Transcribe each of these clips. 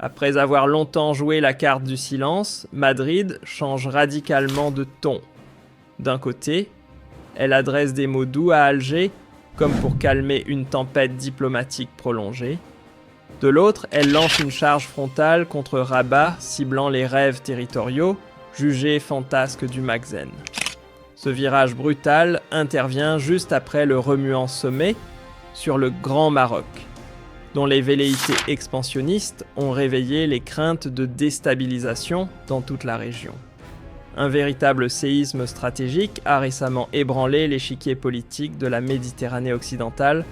Après avoir longtemps joué la carte du silence, Madrid change radicalement de ton. D'un côté, elle adresse des mots doux à Alger, comme pour calmer une tempête diplomatique prolongée. De l'autre, elle lance une charge frontale contre Rabat, ciblant les rêves territoriaux, jugés fantasques du Magzen. Ce virage brutal intervient juste après le remuant sommet sur le Grand Maroc, dont les velléités expansionnistes ont réveillé les craintes de déstabilisation dans toute la région. Un véritable séisme stratégique a récemment ébranlé l'échiquier politique de la Méditerranée occidentale.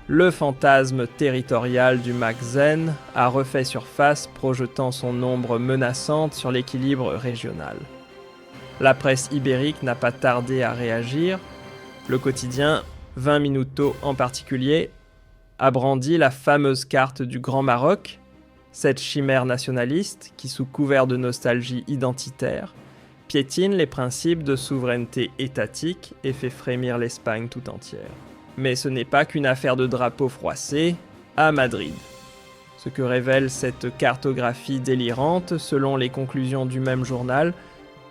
Le fantasme territorial du Magzen a refait surface, projetant son ombre menaçante sur l'équilibre régional. La presse ibérique n'a pas tardé à réagir. Le quotidien 20 Minuto en particulier a brandi la fameuse carte du Grand Maroc, cette chimère nationaliste qui, sous couvert de nostalgie identitaire, piétine les principes de souveraineté étatique et fait frémir l'Espagne tout entière. Mais ce n'est pas qu'une affaire de drapeau froissé à Madrid. Ce que révèle cette cartographie délirante, selon les conclusions du même journal,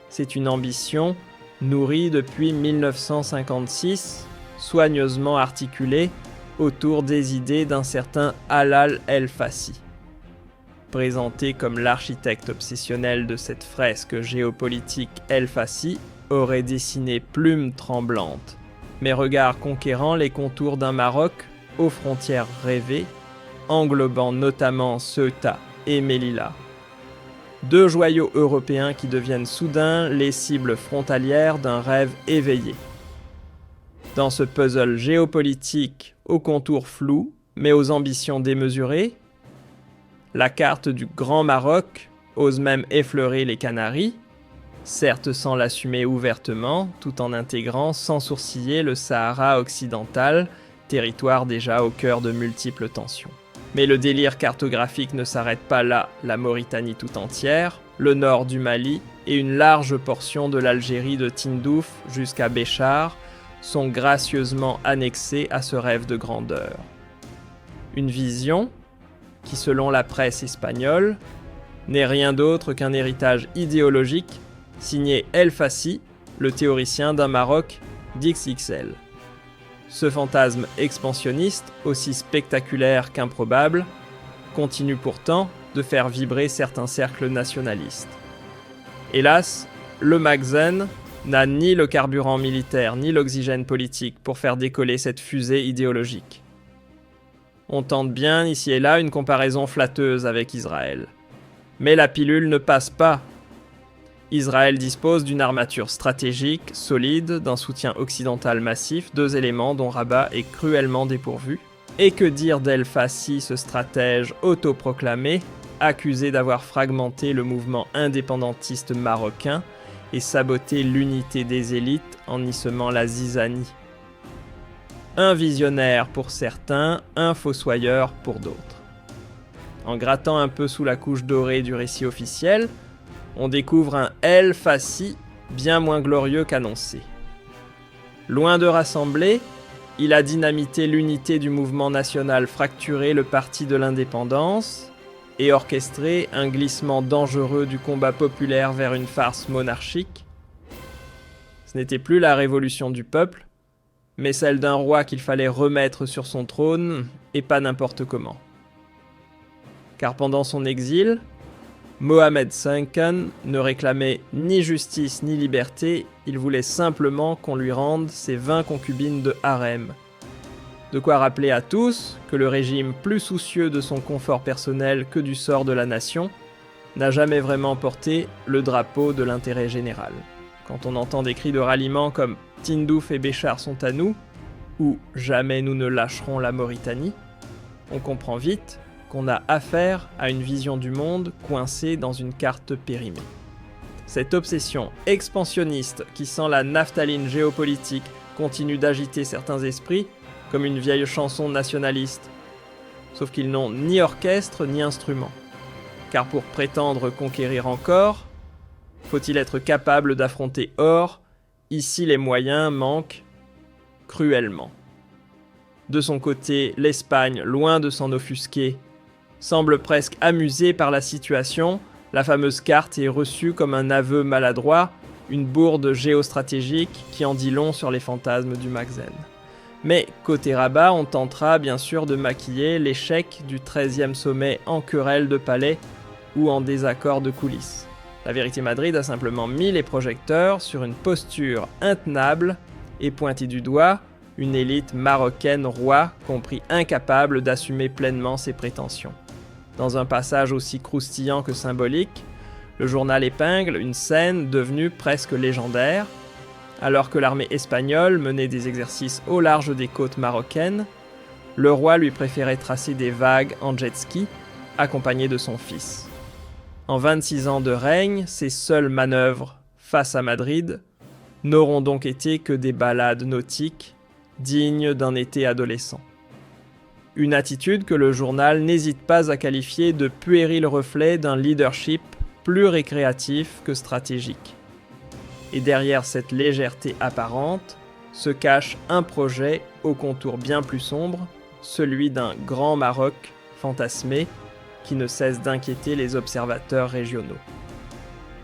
c'est une ambition nourrie depuis 1956, soigneusement articulée autour des idées d'un certain Alal El-Fassi. Présenté comme l'architecte obsessionnel de cette fresque géopolitique, El-Fassi aurait dessiné plume tremblante, mais regard conquérant les contours d'un Maroc aux frontières rêvées, englobant notamment Ceuta et Melilla. Deux joyaux européens qui deviennent soudain les cibles frontalières d'un rêve éveillé. Dans ce puzzle géopolitique aux contours flous, mais aux ambitions démesurées, la carte du Grand Maroc ose même effleurer les Canaries, certes sans l'assumer ouvertement, tout en intégrant sans sourciller le Sahara occidental, territoire déjà au cœur de multiples tensions. Mais le délire cartographique ne s'arrête pas là, la Mauritanie tout entière, le nord du Mali et une large portion de l'Algérie de Tindouf jusqu'à Béchar sont gracieusement annexés à ce rêve de grandeur. Une vision qui, selon la presse espagnole, n'est rien d'autre qu'un héritage idéologique signé El-Fassi, le théoricien d'un Maroc d'XXL. Ce fantasme expansionniste, aussi spectaculaire qu'improbable, continue pourtant de faire vibrer certains cercles nationalistes. Hélas, le Magzen n'a ni le carburant militaire ni l'oxygène politique pour faire décoller cette fusée idéologique. On tente bien ici et là une comparaison flatteuse avec Israël. Mais la pilule ne passe pas. Israël dispose d'une armature stratégique, solide, d'un soutien occidental massif, deux éléments dont Rabat est cruellement dépourvu. Et que dire d'El-Fassi, ce stratège autoproclamé, accusé d'avoir fragmenté le mouvement indépendantiste marocain et saboté l'unité des élites en y semant la zizanie. Un visionnaire pour certains, un fossoyeur pour d'autres. En grattant un peu sous la couche dorée du récit officiel, on découvre un El-Fassi bien moins glorieux qu'annoncé. Loin de rassembler, il a dynamité l'unité du mouvement national, fracturé le parti de l'indépendance et orchestré un glissement dangereux du combat populaire vers une farce monarchique. Ce n'était plus la révolution du peuple, mais celle d'un roi qu'il fallait remettre sur son trône, et pas n'importe comment. Car pendant son exil, Mohamed V ne réclamait ni justice ni liberté, il voulait simplement qu'on lui rende ses 20 concubines de harem. De quoi rappeler à tous que le régime, plus soucieux de son confort personnel que du sort de la nation, n'a jamais vraiment porté le drapeau de l'intérêt général. Quand on entend des cris de ralliement comme « Tindouf et Béchar sont à nous » ou « Jamais nous ne lâcherons la Mauritanie », on comprend vite qu'on a affaire à une vision du monde coincée dans une carte périmée. Cette obsession expansionniste qui sent la naphtaline géopolitique continue d'agiter certains esprits comme une vieille chanson nationaliste. Sauf qu'ils n'ont ni orchestre ni instrument. Car pour prétendre conquérir encore, faut-il être capable d'affronter Or, ici les moyens manquent cruellement. De son côté, l'Espagne, loin de s'en offusquer, semble presque amusé par la situation. La fameuse carte est reçue comme un aveu maladroit, une bourde géostratégique qui en dit long sur les fantasmes du Maczen. Mais côté Rabat, on tentera bien sûr de maquiller l'échec du 13e sommet en querelle de palais ou en désaccord de coulisses. La Vérité Madrid a simplement mis les projecteurs sur une posture intenable et pointé du doigt une élite marocaine roi compris incapable d'assumer pleinement ses prétentions. Dans un passage aussi croustillant que symbolique, le journal épingle une scène devenue presque légendaire. Alors que l'armée espagnole menait des exercices au large des côtes marocaines, le roi lui préférait tracer des vagues en jet ski, accompagné de son fils. En 26 ans de règne, ses seules manœuvres face à Madrid n'auront donc été que des balades nautiques dignes d'un été adolescent. Une attitude que le journal n'hésite pas à qualifier de puéril reflet d'un leadership plus récréatif que stratégique. Et derrière cette légèreté apparente se cache un projet au contour bien plus sombre, celui d'un grand Maroc fantasmé qui ne cesse d'inquiéter les observateurs régionaux.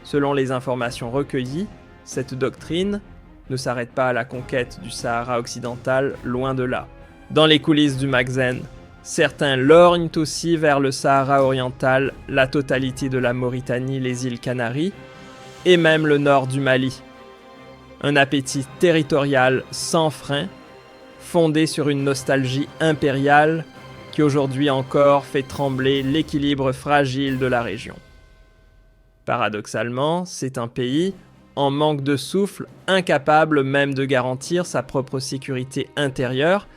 Selon les informations recueillies, cette doctrine ne s'arrête pas à la conquête du Sahara occidental, loin de là. Dans les coulisses du Maczen, certains lorgnent aussi vers le Sahara oriental, la totalité de la Mauritanie, les îles Canaries, et même le nord du Mali. Un appétit territorial sans frein, fondé sur une nostalgie impériale qui aujourd'hui encore fait trembler l'équilibre fragile de la région. Paradoxalement, c'est un pays en manque de souffle, incapable même de garantir sa propre sécurité intérieure,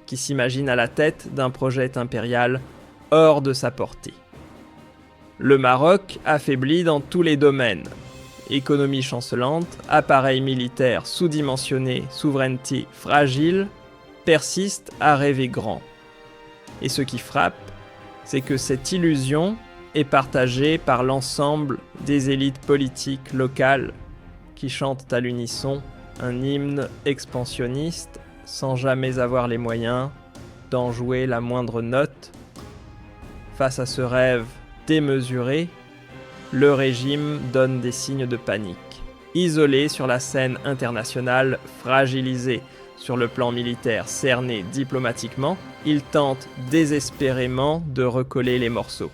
qui s'imagine à la tête d'un projet impérial hors de sa portée. Le Maroc, affaibli dans tous les domaines, économie chancelante, appareil militaire sous-dimensionné, souveraineté fragile, persiste à rêver grand. Et ce qui frappe, c'est que cette illusion est partagée par l'ensemble des élites politiques locales qui chantent à l'unisson un hymne expansionniste sans jamais avoir les moyens d'en jouer la moindre note. Face à ce rêve démesuré, le régime donne des signes de panique. Isolé sur la scène internationale, fragilisé sur le plan militaire, cerné diplomatiquement, il tente désespérément de recoller les morceaux.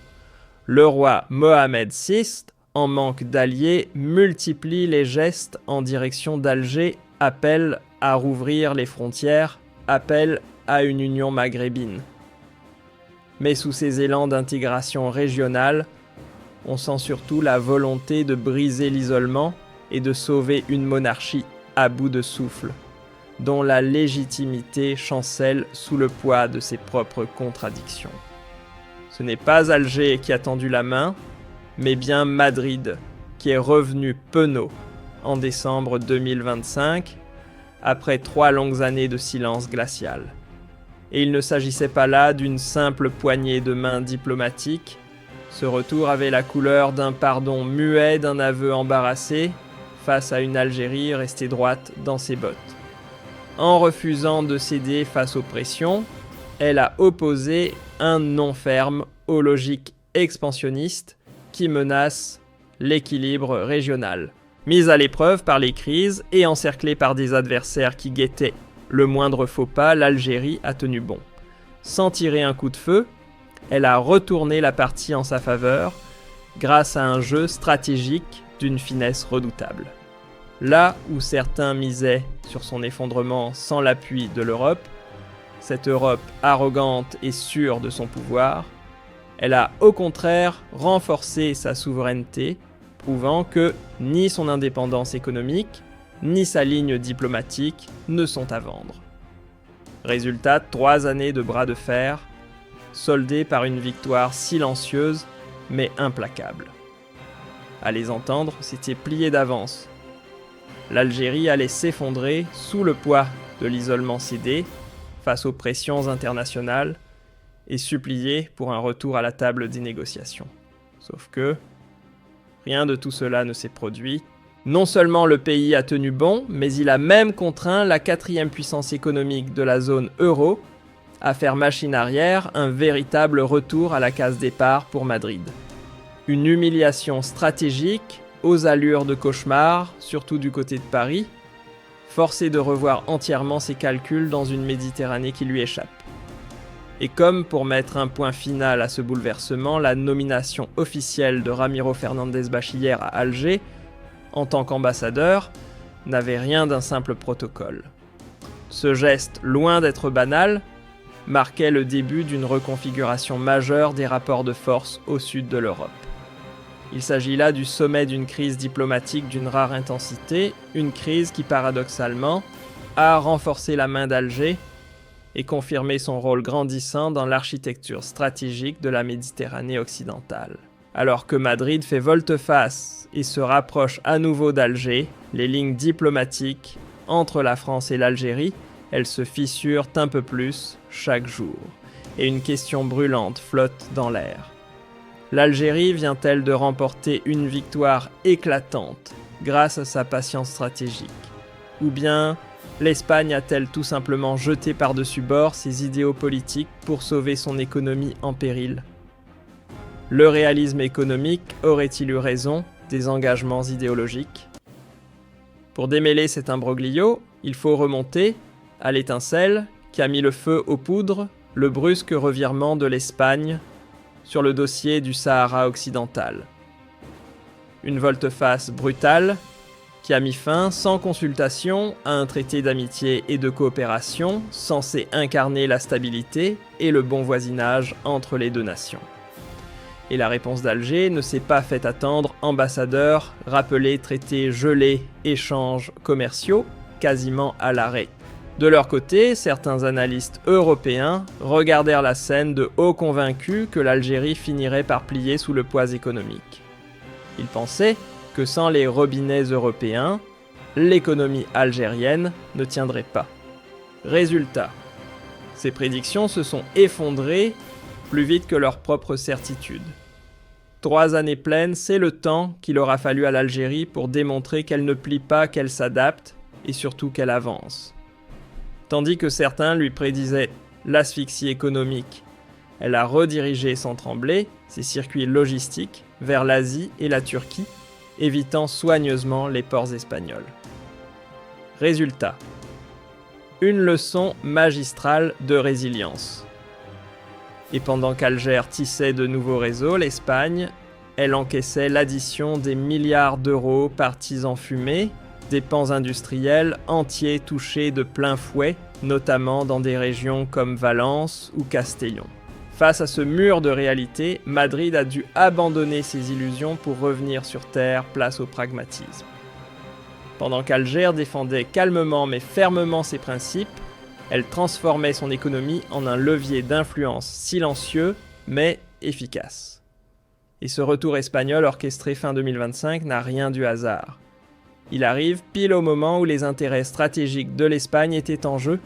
Le roi Mohamed VI, en manque d'alliés, multiplie les gestes en direction d'Alger, appelle à rouvrir les frontières, appelle à une union maghrébine. Mais sous ces élans d'intégration régionale, on sent surtout la volonté de briser l'isolement et de sauver une monarchie à bout de souffle, dont la légitimité chancelle sous le poids de ses propres contradictions. Ce n'est pas Alger qui a tendu la main, mais bien Madrid, qui est revenu penaud en décembre 2025, après 3 longues années de silence glacial. Et il ne s'agissait pas là d'une simple poignée de main diplomatique. Ce retour avait la couleur d'un pardon muet, d'un aveu embarrassé, face à une Algérie restée droite dans ses bottes. En refusant de céder face aux pressions, elle a opposé un non ferme aux logiques expansionnistes qui menacent l'équilibre régional. Mise à l'épreuve par les crises et encerclée par des adversaires qui guettaient le moindre faux pas, l'Algérie a tenu bon. Sans tirer un coup de feu, elle a retourné la partie en sa faveur grâce à un jeu stratégique d'une finesse redoutable. Là où certains misaient sur son effondrement sans l'appui de l'Europe, cette Europe arrogante et sûre de son pouvoir, elle a au contraire renforcé sa souveraineté, prouvant que ni son indépendance économique, ni sa ligne diplomatique ne sont à vendre. Résultat, 3 années de bras de fer, soldées par une victoire silencieuse mais implacable. À les entendre, c'était plié d'avance. L'Algérie allait s'effondrer sous le poids de l'isolement cédé face aux pressions internationales et supplier pour un retour à la table des négociations. Sauf que rien de tout cela ne s'est produit. Non seulement le pays a tenu bon, mais il a même contraint la 4e puissance économique de la zone euro à faire machine arrière, un véritable retour à la case départ pour Madrid. Une humiliation stratégique, aux allures de cauchemar, surtout du côté de Paris, forcé de revoir entièrement ses calculs dans une Méditerranée qui lui échappe. Et comme pour mettre un point final à ce bouleversement, la nomination officielle de Ramiro Fernández Bachiller à Alger, en tant qu'ambassadeur, n'avait rien d'un simple protocole. Ce geste, loin d'être banal, marquait le début d'une reconfiguration majeure des rapports de force au sud de l'Europe. Il s'agit là du sommet d'une crise diplomatique d'une rare intensité, une crise qui paradoxalement a renforcé la main d'Alger et confirmé son rôle grandissant dans l'architecture stratégique de la Méditerranée occidentale. Alors que Madrid fait volte-face et se rapproche à nouveau d'Alger, les lignes diplomatiques entre la France et l'Algérie, elles se fissurent un peu plus chaque jour, et une question brûlante flotte dans l'air. L'Algérie vient-elle de remporter une victoire éclatante grâce à sa patience stratégique? Ou bien l'Espagne a-t-elle tout simplement jeté par-dessus bord ses idéaux politiques pour sauver son économie en péril? Le réalisme économique aurait-il eu raison des engagements idéologiques? Pour démêler cet imbroglio, il faut remonter à l'étincelle qui a mis le feu aux poudres, le brusque revirement de l'Espagne sur le dossier du Sahara occidental. Une volte-face brutale qui a mis fin, sans consultation, à un traité d'amitié et de coopération censé incarner la stabilité et le bon voisinage entre les deux nations. Et la réponse d'Alger ne s'est pas fait attendre, ambassadeur, rappelé, traité, gelé, échanges commerciaux, quasiment à l'arrêt. De leur côté, certains analystes européens regardèrent la scène de haut convaincus que l'Algérie finirait par plier sous le poids économique. Ils pensaient que sans les robinets européens, l'économie algérienne ne tiendrait pas. Résultat, ces prédictions se sont effondrées plus vite que leurs propres certitudes. 3 années pleines, c'est le temps qu'il aura fallu à l'Algérie pour démontrer qu'elle ne plie pas, qu'elle s'adapte et surtout qu'elle avance. Tandis que certains lui prédisaient l'asphyxie économique, elle a redirigé sans trembler ses circuits logistiques vers l'Asie et la Turquie, évitant soigneusement les ports espagnols. Résultat, une leçon magistrale de résilience. Et pendant qu'Alger tissait de nouveaux réseaux, l'Espagne, elle encaissait l'addition des milliards d'euros partis en fumée, des pans industriels entiers touchés de plein fouet, notamment dans des régions comme Valence ou Castellón. Face à ce mur de réalité, Madrid a dû abandonner ses illusions pour revenir sur terre, place au pragmatisme. Pendant qu'Alger défendait calmement mais fermement ses principes, elle transformait son économie en un levier d'influence silencieux mais efficace. Et ce retour espagnol orchestré fin 2025 n'a rien du hasard. Il arrive pile au moment où les intérêts stratégiques de l'Espagne étaient en jeu,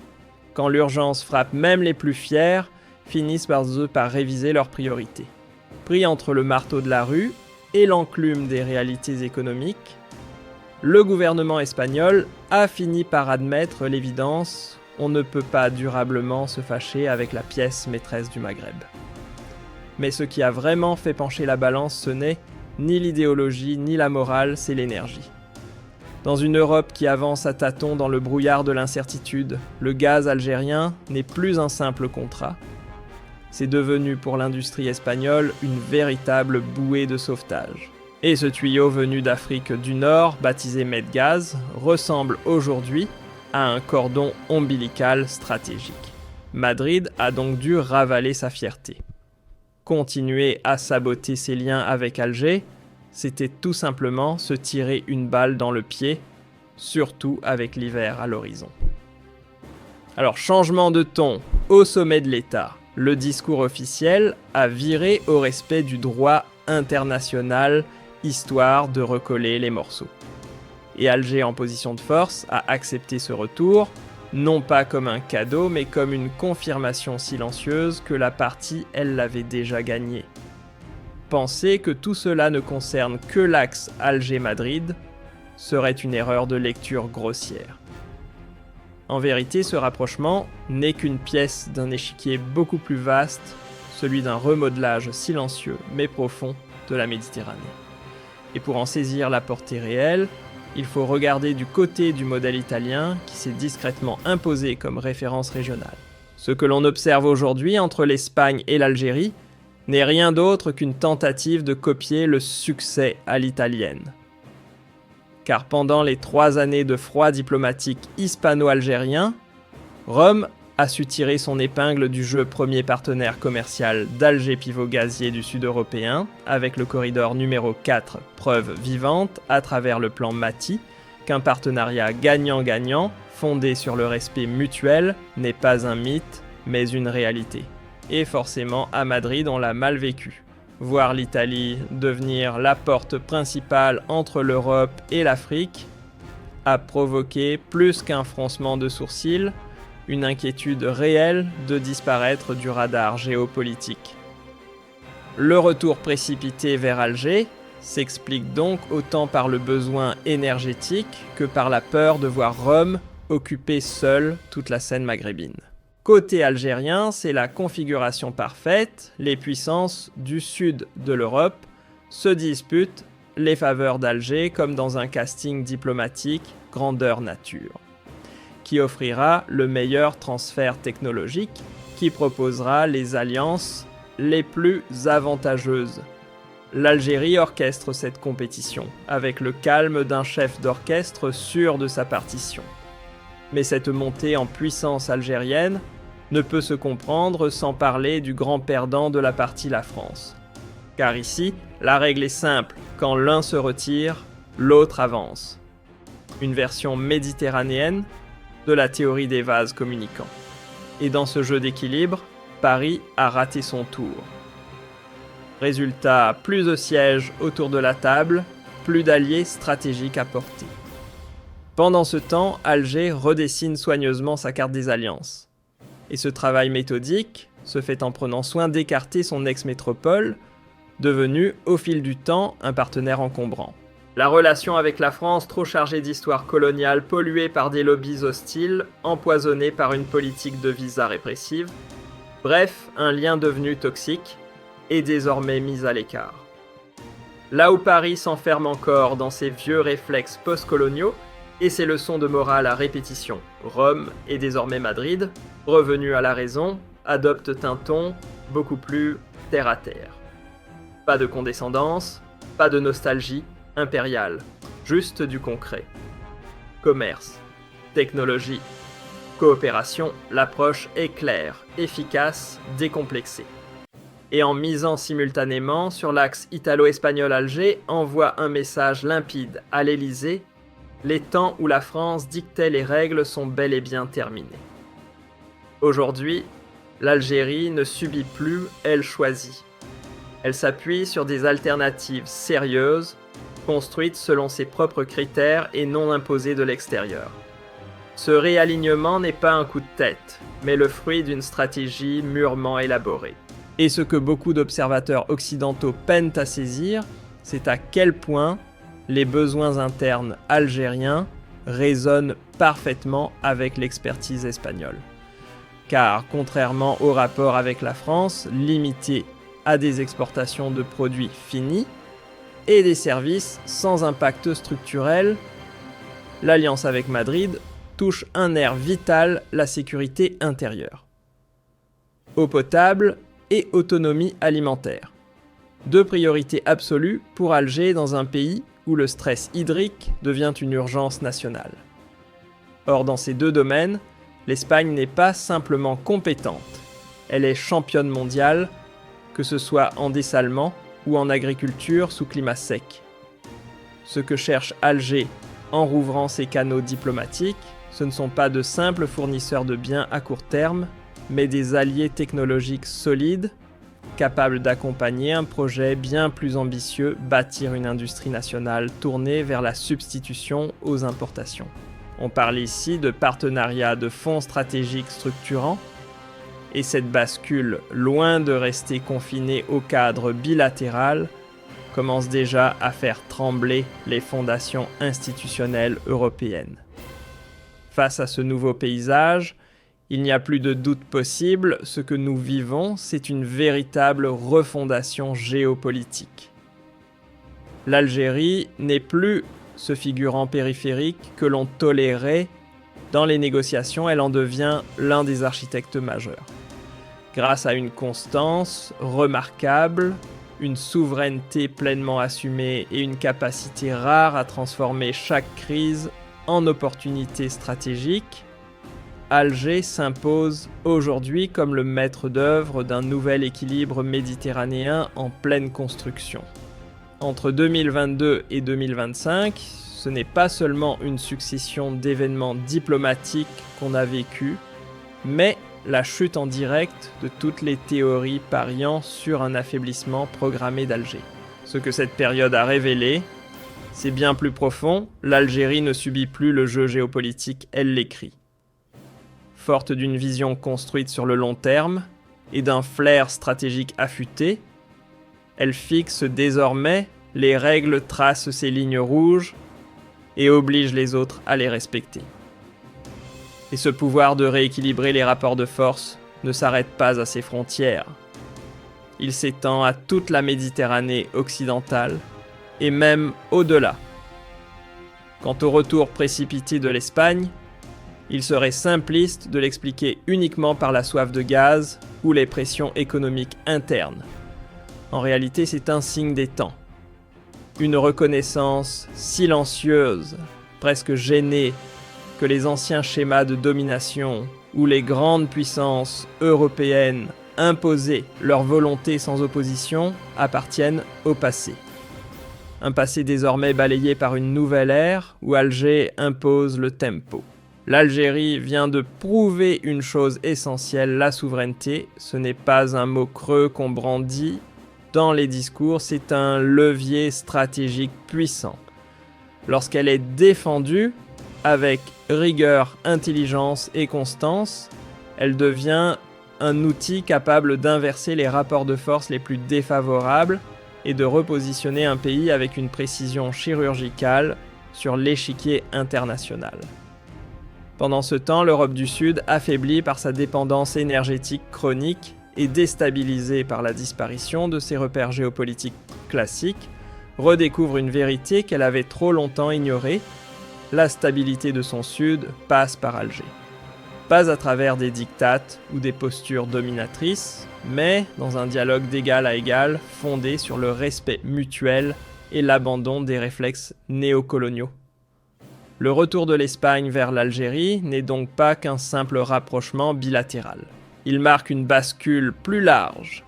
quand l'urgence frappe même les plus fiers, finissent par réviser leurs priorités. Pris entre le marteau de la rue et l'enclume des réalités économiques, le gouvernement espagnol a fini par admettre l'évidence: on ne peut pas durablement se fâcher avec la pièce maîtresse du Maghreb. Mais ce qui a vraiment fait pencher la balance, ce n'est ni l'idéologie ni la morale, c'est l'énergie. Dans une Europe qui avance à tâtons dans le brouillard de l'incertitude, le gaz algérien n'est plus un simple contrat. C'est devenu pour l'industrie espagnole une véritable bouée de sauvetage. Et ce tuyau venu d'Afrique du Nord, baptisé Medgaz, ressemble aujourd'hui à un cordon ombilical stratégique. Madrid a donc dû ravaler sa fierté. Continuer à saboter ses liens avec Alger, c'était tout simplement se tirer une balle dans le pied, surtout avec l'hiver à l'horizon. Alors, changement de ton au sommet de l'État. Le discours officiel a viré au respect du droit international, histoire de recoller les morceaux. Et Alger, en position de force, a accepté ce retour, non pas comme un cadeau, mais comme une confirmation silencieuse que la partie, elle l'avait déjà gagnée. Penser que tout cela ne concerne que l'axe Alger-Madrid serait une erreur de lecture grossière. En vérité, ce rapprochement n'est qu'une pièce d'un échiquier beaucoup plus vaste, celui d'un remodelage silencieux mais profond de la Méditerranée. Et pour en saisir la portée réelle, il faut regarder du côté du modèle italien qui s'est discrètement imposé comme référence régionale. Ce que l'on observe aujourd'hui entre l'Espagne et l'Algérie n'est rien d'autre qu'une tentative de copier le succès à l'italienne. Car pendant les 3 années de froid diplomatique hispano-algérien, Rome a su tirer son épingle du jeu premier partenaire commercial d'Alger pivot gazier du sud européen, avec le corridor numéro 4, preuve vivante à travers le plan Maty, qu'un partenariat gagnant-gagnant, fondé sur le respect mutuel, n'est pas un mythe, mais une réalité. Et forcément, à Madrid, on l'a mal vécu. Voir l'Italie devenir la porte principale entre l'Europe et l'Afrique a provoqué plus qu'un froncement de sourcils, une inquiétude réelle de disparaître du radar géopolitique. Le retour précipité vers Alger s'explique donc autant par le besoin énergétique que par la peur de voir Rome occuper seule toute la scène maghrébine. Côté algérien, c'est la configuration parfaite, les puissances du sud de l'Europe se disputent les faveurs d'Alger comme dans un casting diplomatique grandeur nature, qui offrira le meilleur transfert technologique, qui proposera les alliances les plus avantageuses. L'Algérie orchestre cette compétition, avec le calme d'un chef d'orchestre sûr de sa partition. Mais cette montée en puissance algérienne ne peut se comprendre sans parler du grand perdant de la partie, la France. Car ici, la règle est simple, quand l'un se retire, l'autre avance. Une version méditerranéenne de la théorie des vases communicants. Et dans ce jeu d'équilibre, Paris a raté son tour. Résultat, plus de sièges autour de la table, plus d'alliés stratégiques à portée. Pendant ce temps, Alger redessine soigneusement sa carte des alliances. Et ce travail méthodique se fait en prenant soin d'écarter son ex-métropole, devenue, au fil du temps, un partenaire encombrant. La relation avec la France, trop chargée d'histoire coloniale, polluée par des lobbies hostiles, empoisonnée par une politique de visa répressive, bref, un lien devenu toxique et désormais mis à l'écart. Là où Paris s'enferme encore dans ses vieux réflexes post-coloniaux et ses leçons de morale à répétition, Rome et désormais Madrid, revenus à la raison, adoptent un ton beaucoup plus terre-à-terre. Pas de condescendance, pas de nostalgie impériale, juste du concret. Commerce, technologie, coopération, l'approche est claire, efficace, décomplexée. Et en misant simultanément sur l'axe italo-espagnol-Alger, envoie un message limpide à l'Élysée: les temps où la France dictait les règles sont bel et bien terminés. Aujourd'hui, l'Algérie ne subit plus, elle choisit. Elle s'appuie sur des alternatives sérieuses, construites selon ses propres critères et non imposées de l'extérieur. Ce réalignement n'est pas un coup de tête, mais le fruit d'une stratégie mûrement élaborée. Et ce que beaucoup d'observateurs occidentaux peinent à saisir, c'est à quel point les besoins internes algériens résonnent parfaitement avec l'expertise espagnole. Car, contrairement au rapport avec la France, limité à des exportations de produits finis et des services sans impact structurel, l'alliance avec Madrid touche un nerf vital, la sécurité intérieure. Eau potable et autonomie alimentaire. 2 priorités absolues pour Alger dans un pays où le stress hydrique devient une urgence nationale. Or, dans ces 2 domaines, l'Espagne n'est pas simplement compétente, elle est championne mondiale, que ce soit en dessalement ou en agriculture sous climat sec. Ce que cherche Alger en rouvrant ses canaux diplomatiques, ce ne sont pas de simples fournisseurs de biens à court terme, mais des alliés technologiques solides, capables d'accompagner un projet bien plus ambitieux, bâtir une industrie nationale tournée vers la substitution aux importations. On parle ici de partenariats de fonds stratégiques structurants, et cette bascule, loin de rester confinée au cadre bilatéral, commence déjà à faire trembler les fondations institutionnelles européennes. Face à ce nouveau paysage, il n'y a plus de doute possible, ce que nous vivons, c'est une véritable refondation géopolitique. L'Algérie n'est plus ce figurant périphérique que l'on tolérait. Dans les négociations, elle en devient l'un des architectes majeurs. Grâce à une constance remarquable, une souveraineté pleinement assumée et une capacité rare à transformer chaque crise en opportunité stratégique, Alger s'impose aujourd'hui comme le maître d'œuvre d'un nouvel équilibre méditerranéen en pleine construction. Entre 2022 et 2025, ce n'est pas seulement une succession d'événements diplomatiques qu'on a vécus, mais la chute en direct de toutes les théories pariant sur un affaiblissement programmé d'Alger. Ce que cette période a révélé, c'est bien plus profond, l'Algérie ne subit plus le jeu géopolitique, elle l'écrit. Forte d'une vision construite sur le long terme et d'un flair stratégique affûté, elle fixe désormais les règles, trace ses lignes rouges et oblige les autres à les respecter. Et ce pouvoir de rééquilibrer les rapports de force ne s'arrête pas à ses frontières. Il s'étend à toute la Méditerranée occidentale et même au-delà. Quant au retour précipité de l'Espagne, il serait simpliste de l'expliquer uniquement par la soif de gaz ou les pressions économiques internes. En réalité, c'est un signe des temps. Une reconnaissance silencieuse, presque gênée, que les anciens schémas de domination où les grandes puissances européennes imposaient leur volonté sans opposition appartiennent au passé. Un passé désormais balayé par une nouvelle ère où Alger impose le tempo. L'Algérie vient de prouver une chose essentielle, la souveraineté, ce n'est pas un mot creux qu'on brandit dans les discours, c'est un levier stratégique puissant. Lorsqu'elle est défendue avec rigueur, intelligence et constance, elle devient un outil capable d'inverser les rapports de force les plus défavorables et de repositionner un pays avec une précision chirurgicale sur l'échiquier international. Pendant ce temps, l'Europe du Sud, affaiblie par sa dépendance énergétique chronique et déstabilisée par la disparition de ses repères géopolitiques classiques, redécouvre une vérité qu'elle avait trop longtemps ignorée. La stabilité de son Sud passe par Alger. Pas à travers des diktats ou des postures dominatrices, mais dans un dialogue d'égal à égal fondé sur le respect mutuel et l'abandon des réflexes néocoloniaux. Le retour de l'Espagne vers l'Algérie n'est donc pas qu'un simple rapprochement bilatéral. Il marque une bascule plus large,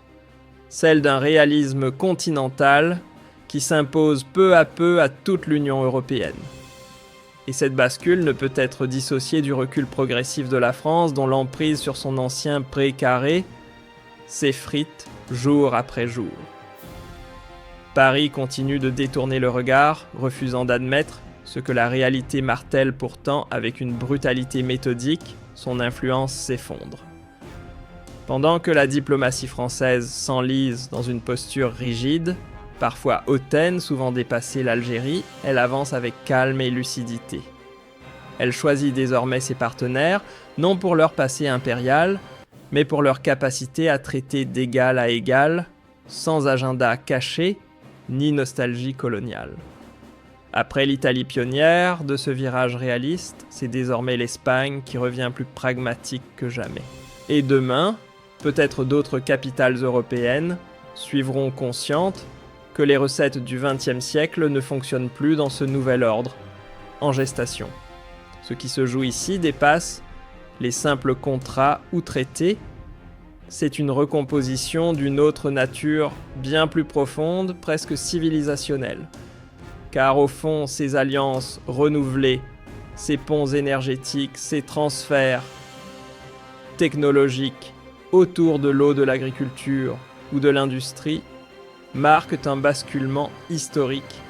celle d'un réalisme continental qui s'impose peu à peu à toute l'Union européenne. Et cette bascule ne peut être dissociée du recul progressif de la France dont l'emprise sur son ancien pré-carré s'effrite jour après jour. Paris continue de détourner le regard, refusant d'admettre ce que la réalité martèle pourtant avec une brutalité méthodique, son influence s'effondre. Pendant que la diplomatie française s'enlise dans une posture rigide, parfois hautaine, souvent dépassée l'Algérie, elle avance avec calme et lucidité. Elle choisit désormais ses partenaires, non pour leur passé impérial, mais pour leur capacité à traiter d'égal à égal, sans agenda caché, ni nostalgie coloniale. Après l'Italie pionnière de ce virage réaliste, c'est désormais l'Espagne qui revient plus pragmatique que jamais. Et demain, peut-être d'autres capitales européennes suivront conscientes que les recettes du XXe siècle ne fonctionnent plus dans ce nouvel ordre, en gestation. Ce qui se joue ici dépasse les simples contrats ou traités. C'est une recomposition d'une autre nature bien plus profonde, presque civilisationnelle. Car au fond, ces alliances renouvelées, ces ponts énergétiques, ces transferts technologiques autour de l'eau, de l'agriculture ou de l'industrie marquent un basculement historique,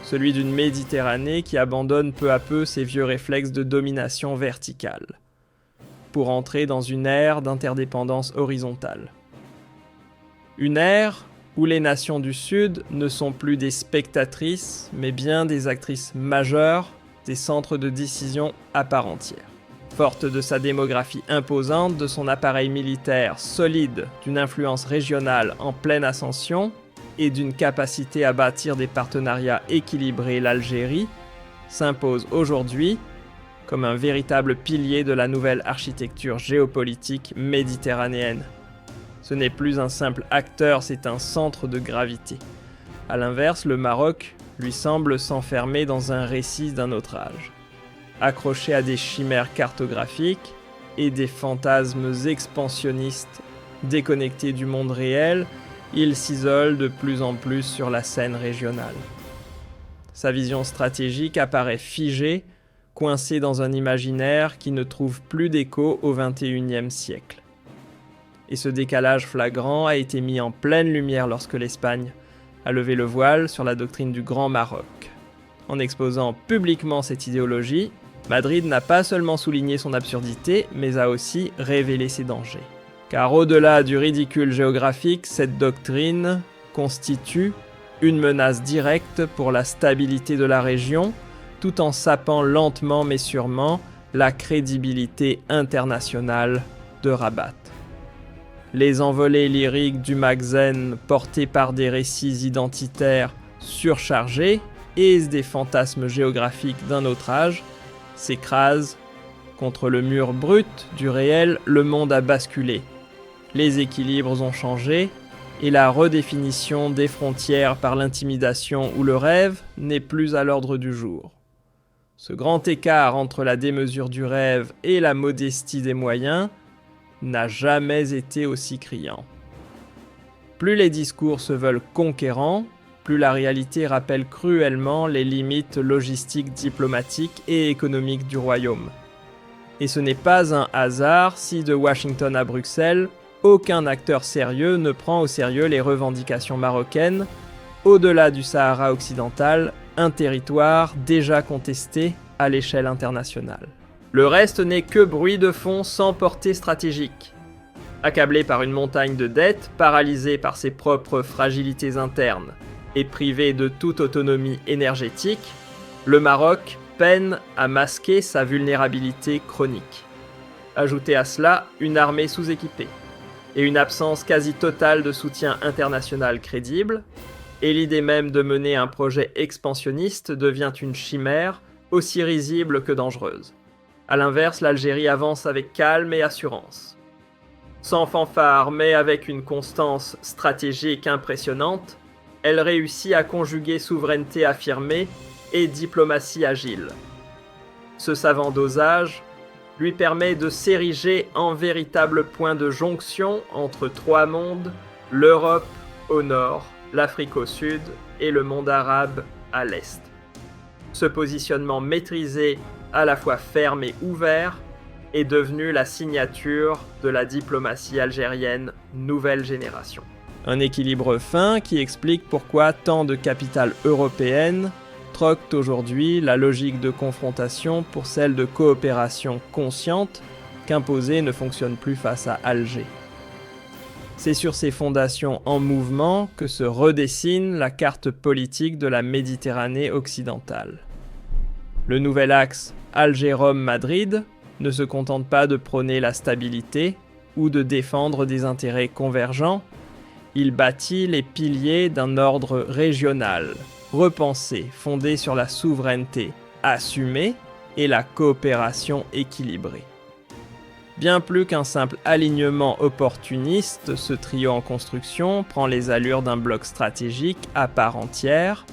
celui d'une Méditerranée qui abandonne peu à peu ses vieux réflexes de domination verticale, pour entrer dans une ère d'interdépendance horizontale. Une ère où les nations du Sud ne sont plus des spectatrices, mais bien des actrices majeures des centres de décision à part entière. Forte de sa démographie imposante, de son appareil militaire solide, d'une influence régionale en pleine ascension et d'une capacité à bâtir des partenariats équilibrés, l'Algérie s'impose aujourd'hui comme un véritable pilier de la nouvelle architecture géopolitique méditerranéenne. Ce n'est plus un simple acteur, c'est un centre de gravité. A l'inverse, le Maroc lui semble s'enfermer dans un récit d'un autre âge. Accroché à des chimères cartographiques et des fantasmes expansionnistes déconnectés du monde réel, il s'isole de plus en plus sur la scène régionale. Sa vision stratégique apparaît figée, coincée dans un imaginaire qui ne trouve plus d'écho au XXIe siècle. Et ce décalage flagrant a été mis en pleine lumière lorsque l'Espagne a levé le voile sur la doctrine du Grand Maroc. En exposant publiquement cette idéologie, Madrid n'a pas seulement souligné son absurdité, mais a aussi révélé ses dangers. Car au-delà du ridicule géographique, cette doctrine constitue une menace directe pour la stabilité de la région, tout en sapant lentement mais sûrement la crédibilité internationale de Rabat. Les envolées lyriques du Maghreb portées par des récits identitaires surchargés et des fantasmes géographiques d'un autre âge s'écrasent contre le mur brut du réel. Le monde a basculé. Les équilibres ont changé et la redéfinition des frontières par l'intimidation ou le rêve n'est plus à l'ordre du jour. Ce grand écart entre la démesure du rêve et la modestie des moyens n'a jamais été aussi criant. Plus les discours se veulent conquérants, plus la réalité rappelle cruellement les limites logistiques, diplomatiques et économiques du royaume. Et ce n'est pas un hasard si de Washington à Bruxelles, aucun acteur sérieux ne prend au sérieux les revendications marocaines, au-delà du Sahara occidental, un territoire déjà contesté à l'échelle internationale. Le reste n'est que bruit de fond sans portée stratégique. Accablé par une montagne de dettes, paralysé par ses propres fragilités internes et privé de toute autonomie énergétique, le Maroc peine à masquer sa vulnérabilité chronique. Ajoutez à cela une armée sous-équipée et une absence quasi totale de soutien international crédible, et l'idée même de mener un projet expansionniste devient une chimère aussi risible que dangereuse. A l'inverse, l'Algérie avance avec calme et assurance. Sans fanfare, mais avec une constance stratégique impressionnante, elle réussit à conjuguer souveraineté affirmée et diplomatie agile. Ce savant dosage lui permet de s'ériger en véritable point de jonction entre trois mondes, l'Europe au nord, l'Afrique au sud et le monde arabe à l'est. Ce positionnement maîtrisé, à la fois ferme et ouvert, est devenu la signature de la diplomatie algérienne nouvelle génération. Un équilibre fin qui explique pourquoi tant de capitales européennes troquent aujourd'hui la logique de confrontation pour celle de coopération consciente qu'imposer ne fonctionne plus face à Alger. C'est sur ces fondations en mouvement que se redessine la carte politique de la Méditerranée occidentale. Le nouvel axe Alger-Rome-Madrid ne se contente pas de prôner la stabilité ou de défendre des intérêts convergents, il bâtit les piliers d'un ordre régional, repensé, fondé sur la souveraineté assumée et la coopération équilibrée. Bien plus qu'un simple alignement opportuniste, ce trio en construction prend les allures d'un bloc stratégique à part entière,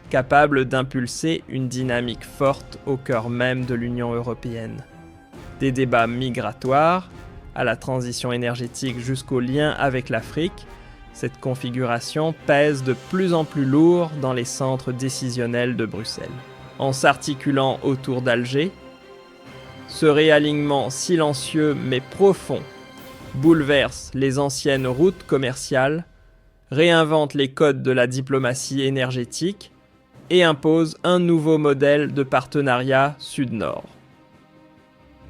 capable d'impulser une dynamique forte au cœur même de l'Union européenne. Des débats migratoires, à la transition énergétique jusqu'au lien avec l'Afrique, cette configuration pèse de plus en plus lourd dans les centres décisionnels de Bruxelles. En s'articulant autour d'Alger, ce réalignement silencieux mais profond bouleverse les anciennes routes commerciales, réinvente les codes de la diplomatie énergétique et impose un nouveau modèle de partenariat sud-nord.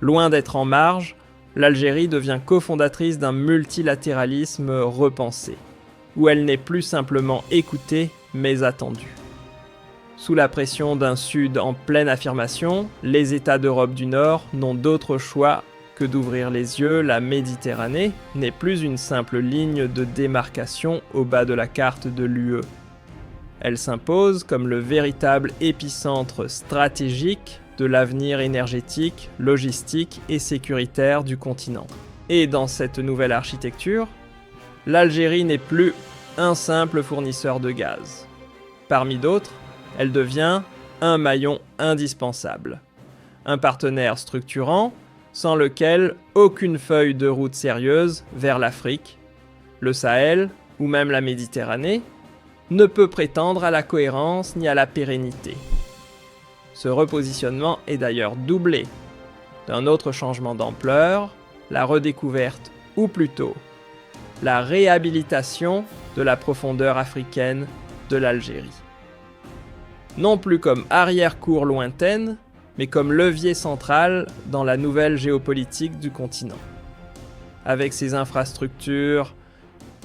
Loin d'être en marge, l'Algérie devient cofondatrice d'un multilatéralisme repensé, où elle n'est plus simplement écoutée mais attendue. Sous la pression d'un Sud en pleine affirmation, les États d'Europe du Nord n'ont d'autre choix que d'ouvrir les yeux. La Méditerranée n'est plus une simple ligne de démarcation au bas de la carte de l'UE. Elle s'impose comme le véritable épicentre stratégique de l'avenir énergétique, logistique et sécuritaire du continent. Et dans cette nouvelle architecture, l'Algérie n'est plus un simple fournisseur de gaz. Parmi d'autres, elle devient un maillon indispensable. Un partenaire structurant, sans lequel aucune feuille de route sérieuse vers l'Afrique, le Sahel ou même la Méditerranée ne peut prétendre à la cohérence ni à la pérennité. Ce repositionnement est d'ailleurs doublé d'un autre changement d'ampleur, la redécouverte, ou plutôt la réhabilitation de la profondeur africaine de l'Algérie. Non plus comme arrière-cour lointaine, mais comme levier central dans la nouvelle géopolitique du continent. Avec ses infrastructures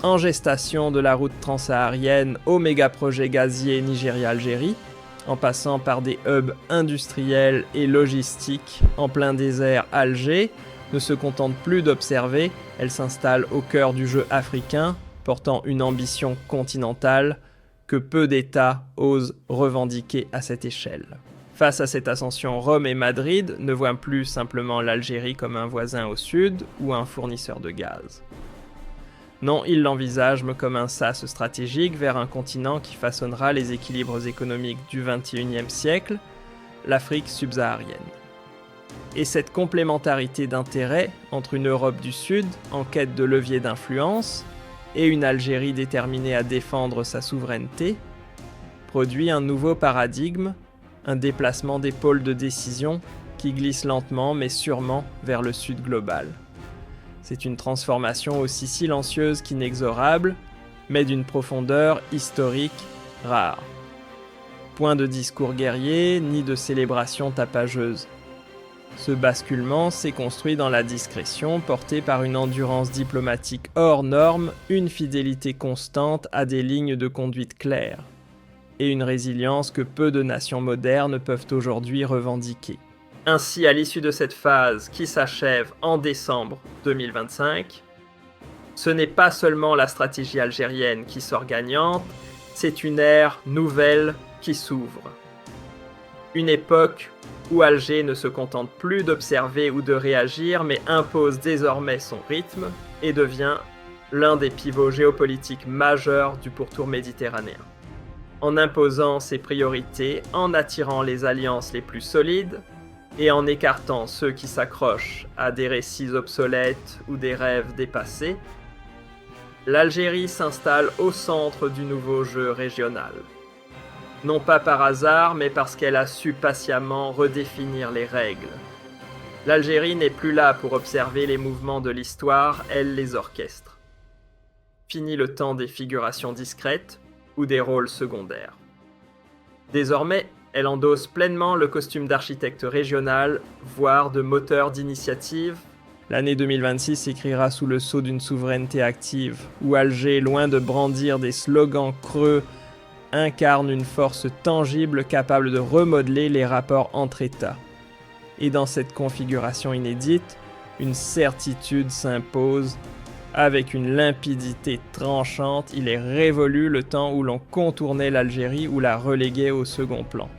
en gestation de la route transsaharienne au méga-projet gazier Nigeria-Algérie, en passant par des hubs industriels et logistiques en plein désert, Alger ne se contente plus d'observer, elle s'installe au cœur du jeu africain, portant une ambition continentale que peu d'États osent revendiquer à cette échelle. Face à cette ascension, Rome et Madrid ne voient plus simplement l'Algérie comme un voisin au sud ou un fournisseur de gaz. Non, ils l'envisagent comme un sas stratégique vers un continent qui façonnera les équilibres économiques du XXIe siècle, l'Afrique subsaharienne. Et cette complémentarité d'intérêts entre une Europe du Sud en quête de levier d'influence et une Algérie déterminée à défendre sa souveraineté produit un nouveau paradigme, un déplacement des pôles de décision qui glisse lentement mais sûrement vers le Sud global. C'est une transformation aussi silencieuse qu'inexorable, mais d'une profondeur historique rare. Point de discours guerrier, ni de célébration tapageuse. Ce basculement s'est construit dans la discrétion, porté par une endurance diplomatique hors norme, une fidélité constante à des lignes de conduite claires, et une résilience que peu de nations modernes peuvent aujourd'hui revendiquer. Ainsi, à l'issue de cette phase qui s'achève en décembre 2025, ce n'est pas seulement la stratégie algérienne qui sort gagnante, c'est une ère nouvelle qui s'ouvre. Une époque où Alger ne se contente plus d'observer ou de réagir, mais impose désormais son rythme et devient l'un des pivots géopolitiques majeurs du pourtour méditerranéen. En imposant ses priorités, en attirant les alliances les plus solides, et en écartant ceux qui s'accrochent à des récits obsolètes ou des rêves dépassés, l'Algérie s'installe au centre du nouveau jeu régional. Non pas par hasard, mais parce qu'elle a su patiemment redéfinir les règles. L'Algérie n'est plus là pour observer les mouvements de l'histoire, elle les orchestre. Fini le temps des figurations discrètes ou des rôles secondaires. Désormais, elle endosse pleinement le costume d'architecte régional, voire de moteur d'initiative. L'année 2026 s'écrira sous le sceau d'une souveraineté active, où Alger, loin de brandir des slogans creux, incarne une force tangible capable de remodeler les rapports entre États. Et dans cette configuration inédite, une certitude s'impose. Avec une limpidité tranchante, il est révolu le temps où l'on contournait l'Algérie ou la reléguait au second plan.